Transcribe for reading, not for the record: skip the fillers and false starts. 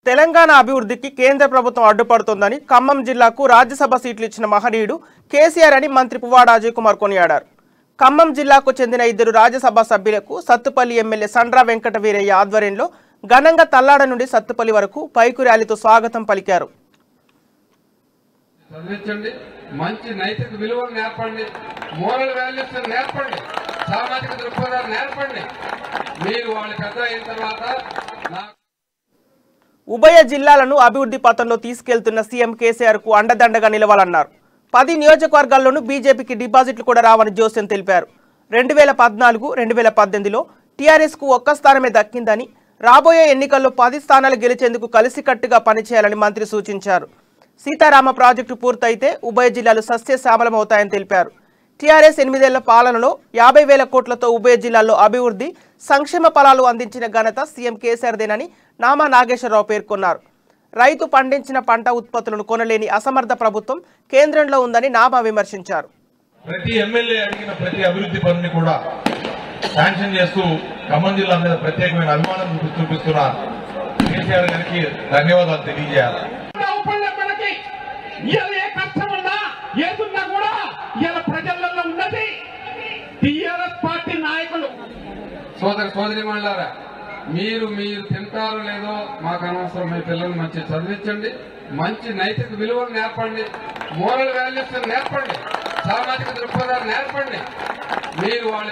తెలంగాణ అభివృద్ధికి కేంద్ర ప్రభుత్వం అడ్డుపడుతోందని ఖమ్మం జిల్లాకు రాజ్యసభ సీట్లు ఇచ్చిన మహనీయుడు కేసీఆర్ అని మంత్రి పువ్వాడ అజయ్ కుమార్ కొనియాడారు. ఖమ్మం జిల్లాకు చెందిన 2 రాజ్యసభ సభ్యులకు సత్తుపల్లి ఎమ్మెల్యే సండ్ర వెంకట వీరయ్య ఆధ్వర్యంలో ఘనంగా తల్లాడ నుండి సత్తుపల్లి వరకు బైకు ర్యాలీతో స్వాగతం పలికారు. మంచి నైతిక విలువలు నేర్పండి, మోరల్ వాల్యూస్ నేర్పండి, సామాజిక దృక్పథాలు నేర్పండి. మీరు వాళ్ళ పెద్ద అయిన తర్వాత ఉభయ జిల్లాలను అభివృద్ధి పథంలో తీసుకెళ్తున్న సీఎం కేసీఆర్ కు అండదండగా నిలవాలన్నారు. 10 నియోజకవర్గాల్లోనూ బీజేపీకి డిపాజిట్లు కూడా రావని జోస్యం తెలిపారు. 2014, 2018లో టీఆర్ఎస్ కు 1 స్థానమే దక్కిందని, రాబోయే ఎన్నికల్లో 10 స్థానాలు గెలిచేందుకు కలిసికట్టుగా పనిచేయాలని మంత్రి సూచించారు. సీతారామ ప్రాజెక్టు పూర్తయితే ఉభయ జిల్లాలు సస్యశ్యామలమవుతాయని తెలిపారు. టీఆర్ఎస్ 8 ఏళ్ల పాలనలో 50,000 కోట్లతో ఉభయ జిల్లాల్లో అభివృద్ధి, సంక్షేమ ఫలాలు అందించిన ఘనత సీఎం కేసీఆర్దేనని నామా నాగేశ్వరరావు పేర్కొన్నారు. రైతు పండించిన పంట ఉత్పత్తులను కొనలేని అసమర్థ ప్రభుత్వం కేంద్రంలో ఉందని నామా విమర్శించారు. ప్రతి ఎమ్మెల్యే అడిగిన ప్రతి అభివృద్ధి పనిని కూడా శాంక్షన్ చేస్తూ ఖమ్మం జిల్లా మీద ప్రత్యేకమైన అభిమానం చూపిస్తున్న కేసీఆర్ గారికి ధన్యవాదాలు తెలియజేయాలి. ప్రజలలో ఉన్నది టీఆర్ఎస్ పార్టీ నాయకులు. సోదరి మండలారా, మీరు తింటారో లేదో మాకు అనవసరం. మీ పిల్లల్ని మంచి చదివించండి, మంచి నైతిక విలువలు నేర్పండి, మోరల్ వాల్యూస్ నేర్పండి, సామాజిక దృక్పథాలు నేర్పండి. మీరు వాళ్ళ